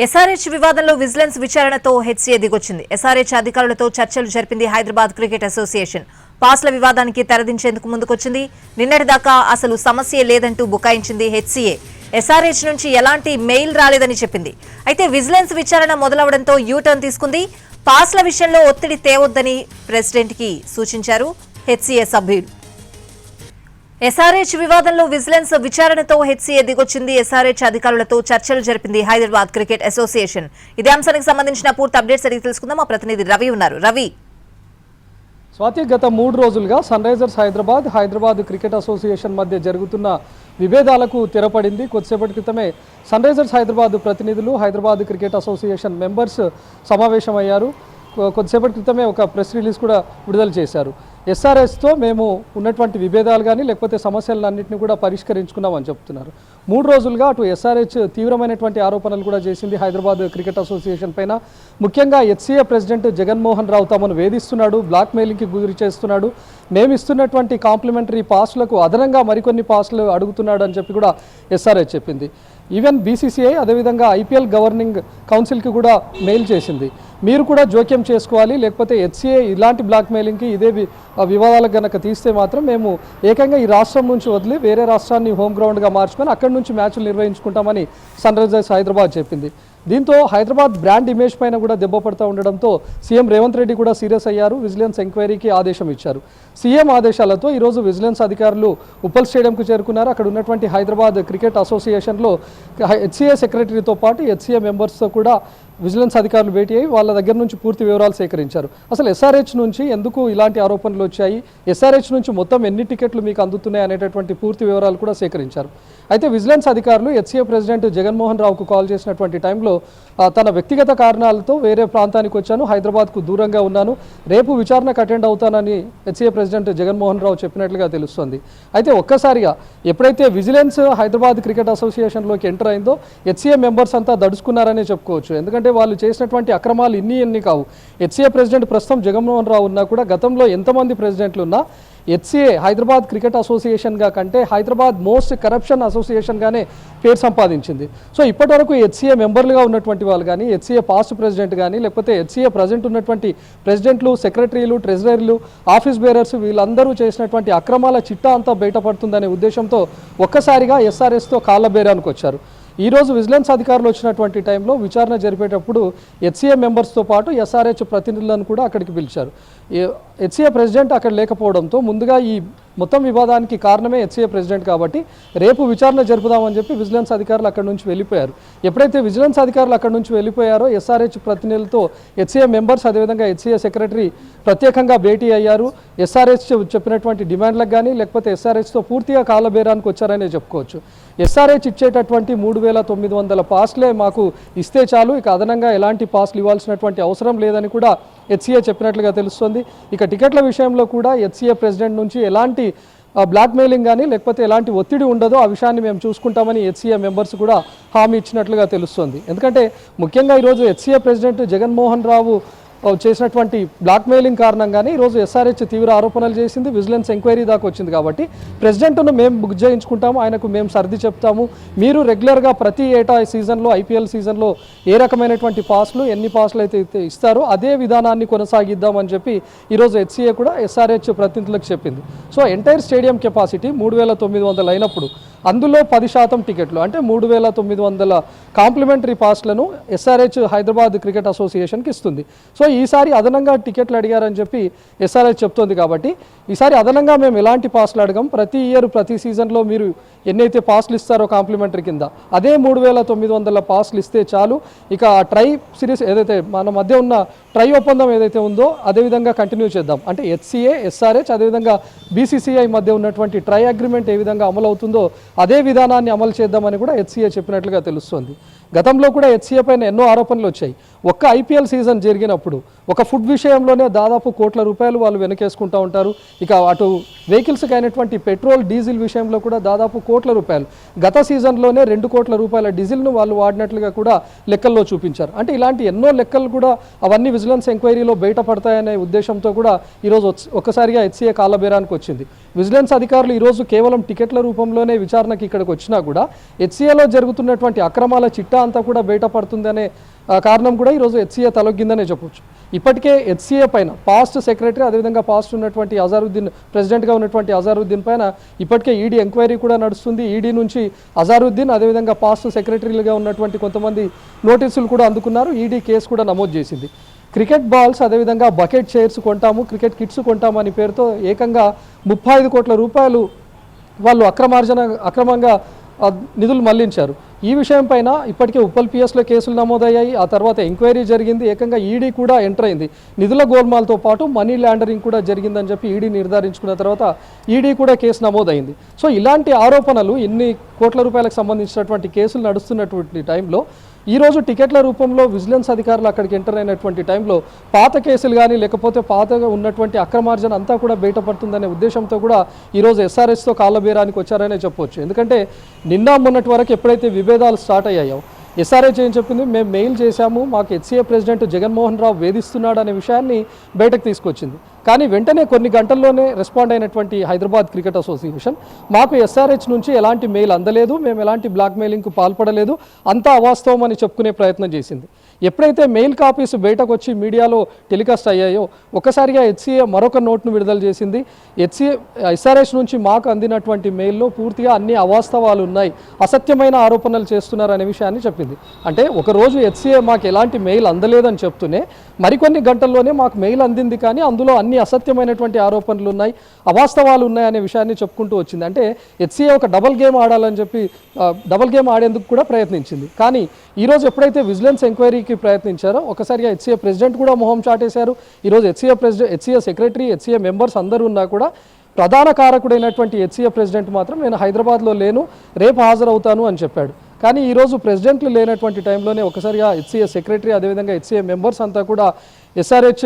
SRH వివాదంలో vigilance విచారణతో HCA దిగొచ్చింది. SRH అధికారులతో చర్చలు జరిపింది హైదరాబాద్ క్రికెట్ అసోసియేషన్. పాస్ల వివాదానికి తెరదించేందుకు ముందుకొచ్చింది. నిన్నటిదాకా అసలు సమస్యే లేదంటూ బుకాయించింది హెచ్సీఏ. ఎస్ఆర్హెచ్ నుంచి ఎలాంటి మెయిల్ రాలేదని చెప్పింది. అయితే విజిలెన్స్ విచారణ మొదలవడంతో యూటర్న్ తీసుకుంది. పాస్ల విషయంలో ఒత్తిడి తేవొద్దని ప్రెసిడెంట్ కి సూచించారు హెచ్సీఏ సభ్యులు. ఎస్ఆర్హెచ్ వివాదంలో విజిలెన్స్ విచారణతో హెచ్సీఏ దిగొచ్చింది. ఎస్ఆర్హెచ్ అధికారులతో చర్చలు జరిపింది హైదరాబాద్ క్రికెట్ అసోసియేషన్. ఇదే అంశానికి సంబంధించిన పూర్తి అప్డేట్స్ అడిగి తెలుసుకుందాం. మా ప్రతినిధి రవి ఉన్నారు. రవి, స్వాతి, గత 3 రోజులుగా Sunrisers Hyderabad Cricket Association మధ్య జరుగుతున్న విభేదాలకు తెరపడింది. కొద్దిసేపటి క్రితమే సన్ రైజర్స్ హైదరాబాద్ ప్రతినిధులు హైదరాబాద్ క్రికెట్ అసోసియేషన్ మెంబర్స్ సమావేశమయ్యారు. కొద్దిసేపటి క్రితమే ఒక ప్రెస్ రిలీజ్ కూడా విడుదల చేశారు. ఎస్ఆర్హెచ్తో మేము ఉన్నటువంటి విభేదాలు కానీ లేకపోతే సమస్యలన్నింటినీ కూడా పరిష్కరించుకున్నామని చెప్తున్నారు. 3 రోజులుగా అటు ఎస్ఆర్హెచ్ తీవ్రమైనటువంటి ఆరోపణలు కూడా చేసింది హైదరాబాద్ క్రికెట్ అసోసియేషన్ పైన. ముఖ్యంగా హెచ్సీఏ ప్రెసిడెంట్ జగన్మోహన్ రావు తమను వేధిస్తున్నాడు, బ్లాక్ మెయిలింగ్కి గురి చేస్తున్నాడు, మేము ఇస్తున్నటువంటి కాంప్లిమెంటరీ పాస్లకు అదనంగా మరికొన్ని పాస్లు అడుగుతున్నాడు అని చెప్పి కూడా ఎస్ఆర్హెచ్ చెప్పింది. ఈవెన్ బీసీసీఐ అదేవిధంగా ఐపీఎల్ గవర్నింగ్ కౌన్సిల్కి కూడా మెయిల్ చేసింది. మీరు కూడా జోక్యం చేసుకోవాలి, లేకపోతే హెచ్సీఏ ఇలాంటి బ్లాక్ మెయిలింగ్కి ఇదే వివాదాలకు కనుక తీస్తే మాత్రం మేము ఏకంగా ఈ రాష్ట్రం నుంచి వదిలి వేరే రాష్ట్రాన్ని హోమ్ గ్రౌండ్గా మార్చుకొని అక్కడి నుంచి మ్యాచ్లు నిర్వహించుకుంటామని సన్ రైజర్స్ హైదరాబాద్ చెప్పింది. దీంతో హైదరాబాద్ బ్రాండ్ ఇమేజ్ పైన కూడా దెబ్బ పడుతూ ఉండడంతో సీఎం రేవంత్ రెడ్డి కూడా సీరియస్ అయ్యారు. విజిలెన్స్ ఎంక్వైరీకి ఆదేశం ఇచ్చారు. సీఎం ఆదేశాలతో ఈరోజు విజిలెన్స్ అధికారులు ఉప్పల్ స్టేడియంకు చేరుకున్నారు. అక్కడ ఉన్నటువంటి హైదరాబాద్ క్రికెట్ అసోసియేషన్లో హెచ్సీఏ సెక్రటరీతో పాటు హెచ్సీఏ మెంబర్స్తో కూడా విజిలెన్స్ అధికారులు భేటీ అయ్యి వాళ్ళ దగ్గర నుంచి పూర్తి వివరాలు సేకరించారు. అసలు ఎస్ఆర్హెచ్ నుంచి ఎందుకు ఇలాంటి ఆరోపణలు వచ్చాయి, ఎస్ఆర్హెచ్ నుంచి మొత్తం ఎన్ని టికెట్లు మీకు అందుతున్నాయి అనేటటువంటి పూర్తి వివరాలు కూడా సేకరించారు. అయితే విజిలెన్స్ అధికారులు హెచ్సీఏ ప్రెసిడెంట్ జగన్మోహన్ రావుకు కాల్ చేసినటువంటి టైంలో తన వ్యక్తిగత కారణాలతో వేరే ప్రాంతానికి వచ్చాను, హైదరాబాద్కు దూరంగా ఉన్నాను, రేపు విచారణకు అటెండ్ అవుతానని హెచ్సీఏ ప్రెసిడెంట్ జగన్మోహన్ రావు చెప్పినట్లుగా తెలుస్తోంది. అయితే ఒక్కసారిగా ఎప్పుడైతే విజిలెన్స్ హైదరాబాద్ క్రికెట్ అసోసియేషన్లోకి ఎంటర్ అయిందో హెచ్సీఏ మెంబర్స్ అంతా దడుచుకున్నారనే చెప్పుకోవచ్చు. ఎందుకంటే వాళ్ళు చేసినటువంటి అక్రమాలు ఇన్ని కావు. హెచ్సీఏ ప్రెసిడెంట్ ప్రస్తుతం జగన్మోహన్ రావు ఉన్నా కూడా గతంలో ఎంతమంది ప్రెసిడెంట్లు ఉన్నా హెచ్సీఏ హైదరాబాద్ క్రికెట్ అసోసియేషన్గా కంటే హైదరాబాద్ మోస్ట్ కరప్షన్ అసోసియేషన్గానే పేరు సంపాదించింది. సో ఇప్పటివరకు హెచ్సీఏ మెంబర్లుగా ఉన్నటువంటి వాళ్ళు కానీ హెచ్సీఏ పాస్ట్ ప్రెసిడెంట్ కానీ లేకపోతే హెచ్సీఏ ప్రజెంట్ ఉన్నటువంటి ప్రెసిడెంట్లు, సెక్రటరీలు, ట్రెజరర్లు, ఆఫీస్ బేరర్స్ వీళ్ళందరూ చేసినటువంటి అక్రమాల చిట్టా అంతా బయటపడుతుందనే ఉద్దేశంతో ఒక్కసారిగా ఎస్ఆర్హెచ్తో కాళ్ళ బేరానికి వచ్చారు. ఈరోజు విజిలెన్స్ అధికారులు వచ్చినటువంటి టైంలో విచారణ జరిపేటప్పుడు హెచ్సీఏ మెంబర్స్తో పాటు ఎస్ఆర్హెచ్ ప్రతినిధులను కూడా అక్కడికి పిలిచారు. హెచ్సీఏ ప్రెసిడెంట్ అక్కడ లేకపోవడంతో ముందుగా ఈ మొత్తం వివాదానికి కారణమే హెచ్సీఏ ప్రెసిడెంట్ కాబట్టి రేపు విచారణ జరుపుదామని చెప్పి విజిలెన్స్ అధికారులు అక్కడి నుంచి వెళ్ళిపోయారు. ఎప్పుడైతే విజిలెన్స్ అధికారులు అక్కడి నుంచి వెళ్ళిపోయారో ఎస్ఆర్హెచ్ ప్రతినిధులతో హెచ్సీఏ మెంబర్స్ అదేవిధంగా హెచ్సీఏ సెక్రటరీ ప్రత్యేకంగా భేటీ అయ్యారు. ఎస్ఆర్హెచ్ చెప్పినటువంటి డిమాండ్లకు కానీ లేకపోతే ఎస్ఆర్హెచ్తో పూర్తిగా కాలబేరానికి వచ్చారనే చెప్పుకోవచ్చు. ఎస్ఆర్హెచ్ ఇచ్చేటటువంటి 3900 పాస్లే మాకు ఇస్తే చాలు, ఇక అదనంగా ఎలాంటి పాస్లు ఇవ్వాల్సినటువంటి అవసరం లేదని కూడా హెచ్సీఏ చెప్పినట్లుగా తెలుస్తుంది. ఇక టికెట్ల విషయంలో కూడా హెచ్సీఏ ప్రెసిడెంట్ నుంచి ఎలాంటి బ్లాక్ మెయిలింగ్ కానీ లేకపోతే ఎలాంటి ఒత్తిడి ఉండదో ఆ విషయాన్ని మేము చూసుకుంటామని హెచ్సీఏ మెంబర్స్ కూడా హామీ ఇచ్చినట్లుగా తెలుస్తుంది. ఎందుకంటే ముఖ్యంగా ఈరోజు హెచ్సీఏ ప్రెసిడెంట్ జగన్మోహన్ రావు చేసినటువంటి బ్లాక్ మెయిలింగ్ కారణంగానే ఈరోజు ఎస్ఆర్హెచ్ తీవ్ర ఆరోపణలు చేసింది. విజిలెన్స్ ఎంక్వైరీ దాకా వచ్చింది కాబట్టి ప్రెసిడెంట్ను మేము బుక్ చేయించుకుంటాము, ఆయనకు మేము సర్ది చెప్తాము, మీరు రెగ్యులర్గా ప్రతి ఏటా సీజన్లో ఐపీఎల్ సీజన్లో ఏ రకమైనటువంటి పాస్లు ఎన్ని పాస్లు అయితే ఇస్తారో అదే విధానాన్ని కొనసాగిద్దామని చెప్పి ఈరోజు హెచ్సీఏ కూడా ఎస్ఆర్హెచ్ ప్రతినిధులకు చెప్పింది. సో ఎంటైర్ స్టేడియం కెపాసిటీ 3900 అయినప్పుడు అందులో 10% టికెట్లు అంటే 3900 కాంప్లిమెంటరీ పాస్లను ఎస్ఆర్హెచ్ హైదరాబాద్ క్రికెట్ అసోసియేషన్కి ఇస్తుంది. సో ఈసారి అదనంగా టికెట్లు అడిగారని చెప్పి ఎస్ఆర్హెచ్ చెప్తోంది కాబట్టి ఈసారి అదనంగా మేము ఎలాంటి పాస్లు అడగం, ప్రతి ఇయర్ ప్రతి సీజన్లో మీరు ఎన్నైతే పాస్లు ఇస్తారో కాంప్లిమెంటరీ కింద అదే 3900 పాస్లు ఇస్తే చాలు, ఇక ట్రై సిరీస్ ఏదైతే మన మధ్య ఉన్న ట్రై ఒప్పందం ఏదైతే ఉందో అదేవిధంగా కంటిన్యూ చేద్దాం, అంటే హెచ్సీఏ, ఎస్ఆర్హెచ్ అదేవిధంగా బీసీసీఐ మధ్య ఉన్నటువంటి ట్రై అగ్రిమెంట్ ఏ విధంగా అమలు అవుతుందో అదే విధానాన్ని అమలు చేద్దామని కూడా హెచ్సీఏ చెప్పినట్లుగా తెలుస్తుంది. గతంలో కూడా హెచ్సీఏ పైన ఎన్నో ఆరోపణలు వచ్చాయి. ఒక్క ఐపీఎల్ సీజన్ జరిగినప్పుడు ఒక ఫుడ్ విషయంలోనే దాదాపు కోట్ల రూపాయలు వాళ్ళు వెనకేసుకుంటూ ఉంటారు. ఇక అటు వెహికల్స్కి అయినటువంటి పెట్రోల్, డీజిల్ విషయంలో కూడా దాదాపు కోట్ల రూపాయలు, గత సీజన్లోనే 2 కోట్ల రూపాయల డీజిల్ను వాళ్ళు వాడినట్లుగా కూడా లెక్కల్లో చూపించారు. అంటే ఇలాంటి ఎన్నో లెక్కలు కూడా అవన్నీ విజిలెన్స్ ఎంక్వైరీలో బయటపడతాయనే ఉద్దేశంతో కూడా ఈరోజు ఒక్కసారిగా హెచ్సీఏ కాలబేరానికి వచ్చింది. విజిలెన్స్ అధికారులు ఈరోజు కేవలం టికెట్ల రూపంలోనే విచారణకి ఇక్కడికి వచ్చినా కూడా హెచ్సీఏలో జరుగుతున్నటువంటి అక్రమాల చిట్టా అంతా కూడా బయటపడుతుందనే కారణం కూడా ఈరోజు హెచ్సిఏ తలొగ్గిందనే చెప్పొచ్చు. ఇప్పటికే హెచ్సిఏ పైన పాస్ట్ సెక్రటరీ అదేవిధంగా పాస్ట్ ఉన్నటువంటి అజారుద్దీన్ ప్రెసిడెంట్గా ఉన్నటువంటి అజారుద్దీన్ పైన ఇప్పటికే ఈడీ ఎంక్వైరీ కూడా నడుస్తుంది. ఈడీ నుంచి అజారుద్దీన్ అదేవిధంగా పాస్ట్ సెక్రటరీలుగా ఉన్నటువంటి కొంతమంది నోటీసులు కూడా అందుకున్నారు. ఈడీ కేసు కూడా నమోదు చేసింది. క్రికెట్ బాల్స్ అదేవిధంగా బకెట్ చైర్స్ కొంటాము, క్రికెట్ కిట్స్ కొంటాము అని పేరుతో ఏకంగా 35 కోట్ల రూపాయలు వాళ్ళు అక్రమంగా నిధులు మళ్లించారు. ఈ విషయం పైన ఇప్పటికే ఉప్పల్ పిఎస్లో కేసులు నమోదయ్యాయి. ఆ తర్వాత ఎంక్వైరీ జరిగింది. ఏకంగా ఈడీ కూడా ఎంటర్ అయింది. నిధుల గోల్మాల్తో పాటు మనీ లాండరింగ్ కూడా జరిగిందని చెప్పి ఈడీ నిర్ధారించుకున్న తర్వాత ఈడీ కూడా కేసు నమోదైంది. సో ఇలాంటి ఆరోపణలు ఇన్ని కోట్ల రూపాయలకు సంబంధించినటువంటి కేసులు నడుస్తున్నటువంటి టైంలో ఈరోజు టికెట్ల రూపంలో విజిలెన్స్ అధికారులు అక్కడికి ఎంటర్ అయినటువంటి టైంలో పాత కేసులు కానీ లేకపోతే పాతగా ఉన్నటువంటి అక్రమార్జన అంతా కూడా బయటపడుతుందనే ఉద్దేశంతో కూడా ఈరోజు ఎస్ఆర్హెచ్తో కాళ్ళబేరానికి వచ్చారనే చెప్పొచ్చు. ఎందుకంటే నిన్న మొన్నటి వరకు ఎప్పుడైతే విభేదాలు స్టార్ట్ అయ్యాయో ఎస్ఆర్హెచ్ ఏం చెప్పింది, మేము మెయిల్ చేశాము, మాకు హెచ్సిఏ ప్రెసిడెంట్ జగన్మోహన్ రావు వేధిస్తున్నాడు అనే విషయాన్ని బయటకు తీసుకొచ్చింది. కానీ వెంటనే కొన్ని గంటల్లోనే రెస్పాండ్ అయినటువంటి హైదరాబాద్ క్రికెట్ అసోసియేషన్ మాకు ఎస్ఆర్హెచ్ నుంచి ఎలాంటి మెయిల్ అందలేదు, మేము ఎలాంటి బ్లాక్ మెయిలింగ్కు పాల్పడలేదు, అంతా అవాస్తవం అని చెప్పుకునే ప్రయత్నం చేసింది. ఎప్పుడైతే మెయిల్ కాపీస్ బయటకు వచ్చి మీడియాలో టెలికాస్ట్ అయ్యాయో ఒక్కసారిగా హెచ్సిఏ మరొక నోట్ను విడుదల చేసింది. ఎస్ఆర్హెచ్ నుంచి మాకు అందినటువంటి మెయిల్లో పూర్తిగా అన్ని అవాస్తవాలు ఉన్నాయి, అసత్యమైన ఆరోపణలు చేస్తున్నారు అనే విషయాన్ని చెప్పింది. అంటే ఒకరోజు హెచ్సిఏ మాకు ఎలాంటి మెయిల్ అందలేదని చెప్తూనే మరికొన్ని గంటల్లోనే మాకు మెయిల్ అందింది కానీ అందులో అన్ని అసత్యమైనటువంటి ఆరోపణలు ఉన్నాయి, అవాస్తవాలు ఉన్నాయి అనే విషయాన్ని చెప్పుకుంటూ వచ్చింది. అంటే హెచ్సిఏ ఒక డబల్ గేమ్ ఆడాలని చెప్పి డబల్ గేమ్ ఆడేందుకు కూడా ప్రయత్నించింది. కానీ ఈరోజు ఎప్పుడైతే విజిలెన్స్ ఎంక్వైరీకి ప్రయత్నించారో ఒకసారిగా హెచ్సిఏ ప్రెసిడెంట్ కూడా మొహం చాటేశారు. ఈరోజు హెచ్సిఏ సెక్రటరీ, హెచ్సిఏ మెంబర్స్ అందరూ ఉన్నా కూడా ప్రధాన కారకుడైనటువంటి హెచ్సిఏ ప్రెసిడెంట్ మాత్రం నేను హైదరాబాద్లో లేను, రేపు హాజరవుతాను అని చెప్పాడు. కానీ ఈరోజు ప్రెసిడెంట్లు లేనటువంటి టైంలోనే ఒకసారిగా హెచ్సిఏ సెక్రటరీ అదేవిధంగా హెచ్సిఏ మెంబర్స్ అంతా కూడా ఎస్ఆర్హెచ్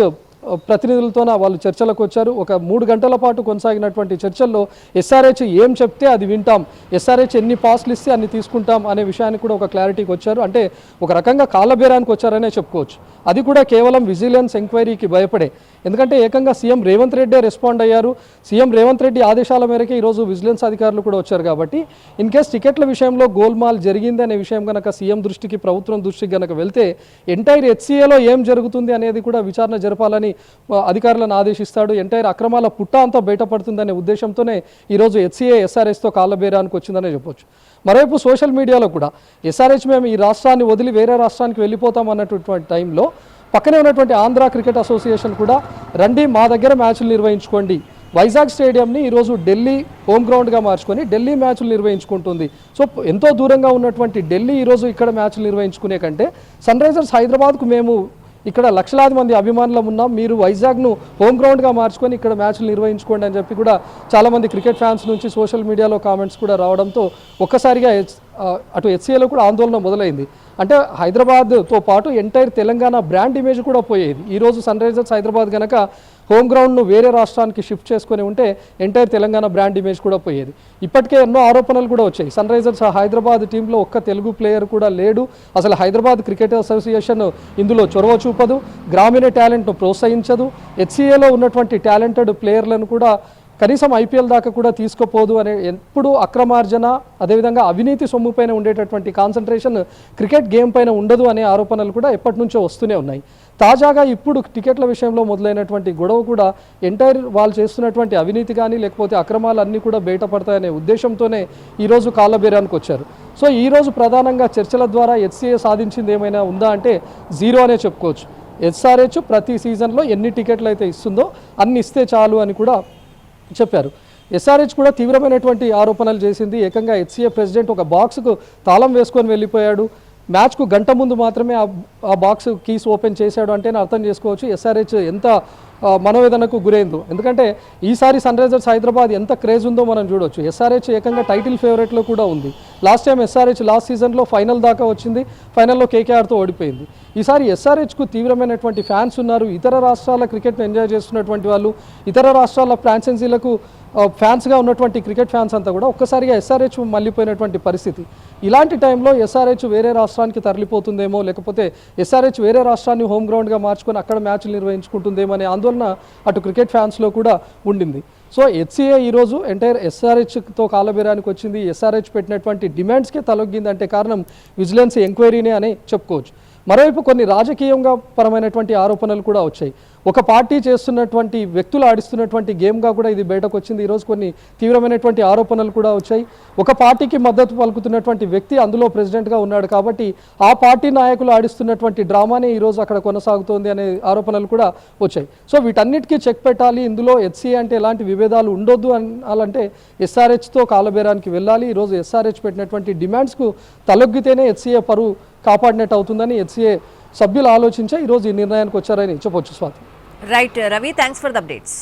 ప్రతినిధులతోన వాళ్ళు చర్చలకు వచ్చారు. ఒక 3 గంటల పాటు కొనసాగినటువంటి చర్చల్లో ఎస్ఆర్హెచ్ ఏం చెప్తే అది వింటాం, ఎస్ఆర్హెచ్ ఎన్ని పాస్లు ఇస్తే అన్ని తీసుకుంటాం అనే విషయాన్ని కూడా ఒక క్లారిటీకి వచ్చారు. అంటే ఒక రకంగా కాళ్ళబేరానికి వచ్చారనే చెప్పుకోవచ్చు. అది కూడా కేవలం విజిలెన్స్ ఎంక్వైరీకి భయపడే. ఎందుకంటే ఏకంగా సీఎం రేవంత్ రెడ్డే రెస్పాండ్ అయ్యారు. సీఎం రేవంత్ రెడ్డి ఆదేశాల మేరకు ఈరోజు విజిలెన్స్ అధికారులు కూడా వచ్చారు. కాబట్టి ఇన్ కేస్ టికెట్ల విషయంలో గోల్మాల్ జరిగింది అనే విషయం కనుక సీఎం దృష్టికి, ప్రభుత్వం దృష్టికి కనుక వెళ్తే ఎంటైర్ హెచ్సిఏలో ఏం జరుగుతుంది అనేది కూడా విచారణ జరపాలని అధికారులను ఆదేశిస్తాడు. ఎంటైర్ అక్రమాల పుట్ట అంతా బయటపడుతుందనే ఉద్దేశంతోనే ఈరోజు హెచ్సిఏ ఎస్ఆర్హెచ్తో కాళ్ళబేరానికి వచ్చిందనే చెప్పొచ్చు. మరోవైపు సోషల్ మీడియాలో కూడా ఎస్ఆర్హెచ్ మేము ఈ రాష్ట్రాన్ని వదిలి వేరే రాష్ట్రానికి వెళ్ళిపోతాం అన్నటువంటి టైంలో పక్కనే ఉన్నటువంటి ఆంధ్ర క్రికెట్ అసోసియేషన్ కూడా రండి మా దగ్గర మ్యాచ్లు నిర్వహించుకోండి, వైజాగ్ స్టేడియంని ఈరోజు ఢిల్లీ హోమ్ గ్రౌండ్గా మార్చుకొని ఢిల్లీ మ్యాచ్లు నిర్వహించుకుంటుంది. సో ఎంతో దూరంగా ఉన్నటువంటి ఢిల్లీ ఈరోజు ఇక్కడ మ్యాచ్లు నిర్వహించుకునే కంటే సన్ రైజర్స్ హైదరాబాద్కు మేము ఇక్కడ లక్షలాది మంది అభిమానులు ఉన్నాం, మీరు వైజాగ్ను హోమ్ గ్రౌండ్గా మార్చుకొని ఇక్కడ మ్యాచ్లు నిర్వహించుకోండి అని చెప్పి కూడా చాలామంది క్రికెట్ ఫ్యాన్స్ నుంచి సోషల్ మీడియాలో కామెంట్స్ కూడా రావడంతో ఒక్కసారిగా అటు హెచ్సిఏలో కూడా ఆందోళన మొదలైంది. అంటే హైదరాబాద్తో పాటు ఎంటైర్ తెలంగాణ బ్రాండ్ ఇమేజ్ కూడా పోయేది. ఈరోజు సన్ రైజర్స్ హైదరాబాద్ కనుక హోమ్ గ్రౌండ్ను వేరే రాష్ట్రానికి షిఫ్ట్ చేసుకొని ఉంటే ఎంటైర్ తెలంగాణ బ్రాండ్ ఇమేజ్ కూడా పోయేది. ఇప్పటికే ఎన్నో ఆరోపణలు కూడా వచ్చాయి. సన్ రైజర్స్ హైదరాబాద్ టీంలో ఒక్క తెలుగు ప్లేయర్ కూడా లేడు, అసలు హైదరాబాద్ క్రికెట్ అసోసియేషన్ ఇందులో చొరవ చూపదు, గ్రామీణ టాలెంట్ను ప్రోత్సహించదు, హెచ్సిఏలో ఉన్నటువంటి టాలెంటెడ్ ప్లేయర్లను కూడా కనీసం ఐపీఎల్ దాకా కూడా తీసుకుపోదు అనే ఎప్పుడు అక్రమార్జన అదేవిధంగా అవినీతి సొమ్ము పైన ఉండేటటువంటి కాన్సన్ట్రేషన్ క్రికెట్ గేమ్ పైన ఉండదు అనే ఆరోపణలు కూడా ఎప్పటి నుంచో వస్తూనే ఉన్నాయి. తాజాగా ఇప్పుడు టికెట్ల విషయంలో మొదలైనటువంటి గొడవ కూడా ఎంటైర్ వాళ్ళు చేస్తున్నటువంటి అవినీతి కానీ లేకపోతే అక్రమాలు అన్నీ కూడా బయటపడతాయనే ఉద్దేశంతోనే ఈరోజు కాళ్ళబేరానికి వచ్చారు. సో ఈరోజు ప్రధానంగా చర్చల ద్వారా హెచ్సిఏ సాధించింది ఏమైనా ఉందా అంటే జీరో అనే చెప్పుకోవచ్చు. ఎస్ఆర్హెచ్ ప్రతి సీజన్లో ఎన్ని టికెట్లు అయితే ఇస్తుందో అన్ని ఇస్తే చాలు అని కూడా చెప్పారు. ఎస్ఆర్హెచ్ కూడా తీవ్రమైనటువంటి ఆరోపణలు చేసింది. ఏకంగా హెచ్సిఏ ప్రెసిడెంట్ ఒక బాక్స్కు తాళం వేసుకొని వెళ్ళిపోయాడు, మ్యాచ్కు గంట ముందు మాత్రమే ఆ బాక్స్ కీస్ ఓపెన్ చేశాడు అంటే అర్థం చేసుకోవచ్చు ఎస్ఆర్హెచ్ ఎంత మనోవేదనకు గురైందో. ఎందుకంటే ఈసారి సన్ రైజర్స్ హైదరాబాద్ ఎంత క్రేజ్ ఉందో మనం చూడొచ్చు. ఎస్ఆర్హెచ్ ఏకంగా టైటిల్ ఫేవరెట్లో కూడా ఉంది. లాస్ట్ టైం ఎస్ఆర్హెచ్ లాస్ట్ సీజన్లో ఫైనల్ దాకా వచ్చింది, ఫైనల్లో కేకేఆర్తో ఓడిపోయింది. ఈసారి ఎస్ఆర్హెచ్కు తీవ్రమైనటువంటి ఫ్యాన్స్ ఉన్నారు. ఇతర రాష్ట్రాల క్రికెట్ను ఎంజాయ్ చేస్తున్నటువంటి వాళ్ళు, ఇతర రాష్ట్రాల ఫ్రాంచైజీలకు ఫ్యాన్స్గా ఉన్నటువంటి క్రికెట్ ఫ్యాన్స్ అంతా కూడా ఒక్కసారిగా ఎస్ఆర్హెచ్ మళ్ళీపోయినటువంటి పరిస్థితి. ఇలాంటి టైంలో ఎస్ఆర్హెచ్ వేరే రాష్ట్రానికి తరలిపోతుందేమో లేకపోతే ఎస్ఆర్హెచ్ వేరే రాష్ట్రాన్ని హోమ్ గ్రౌండ్గా మార్చుకొని అక్కడ మ్యాచ్లు నిర్వహించుకుంటుందేమో అనే ఆందోళన అటు క్రికెట్ ఫ్యాన్స్లో కూడా ఉండింది. సో హెచ్సిఏ ఈరోజు ఎంటైర్ ఎస్ఆర్హెచ్తో కాలబేరానికి వచ్చింది. ఎస్ఆర్హెచ్ పెట్టినటువంటి డిమాండ్స్కే తలొగ్గిందంటే కారణం విజిలెన్స్ ఎంక్వైరీనే అని చెప్పుకోవచ్చు. మరోవైపు కొన్ని రాజకీయంగా పరమైనటువంటి ఆరోపణలు కూడా వచ్చాయి. ఒక పార్టీ చేస్తున్నటువంటి వ్యక్తులు ఆడిస్తున్నటువంటి గేమ్గా కూడా ఇది బయటకు వచ్చింది. ఈరోజు కొన్ని తీవ్రమైనటువంటి ఆరోపణలు కూడా వచ్చాయి. ఒక పార్టీకి మద్దతు పలుకుతున్నటువంటి వ్యక్తి అందులో ప్రెసిడెంట్గా ఉన్నాడు కాబట్టి ఆ పార్టీ నాయకులు ఆడిస్తున్నటువంటి డ్రామానే ఈరోజు అక్కడ కొనసాగుతోంది అనే ఆరోపణలు కూడా వచ్చాయి. సో వీటన్నిటికీ చెక్ పెట్టాలి. ఇందులో హెచ్సిఏ అంటే ఎలాంటి విభేదాలు ఉండొద్దు అనాలంటే ఎస్ఆర్హెచ్తో కాలబేరానికి వెళ్ళాలి. ఈరోజు ఎస్ఆర్హెచ్ పెట్టినటువంటి డిమాండ్స్కు తలొగ్గితేనే హెచ్సిఏ పరువు కాపాడినట్టు అవుతుందని హెచ్సిఏ సభ్యులు ఆలోచించే ఈరోజు ఈ నిర్ణయానికి వచ్చారని చెప్పొచ్చు. Swathi. Right Ravi, thanks for the updates.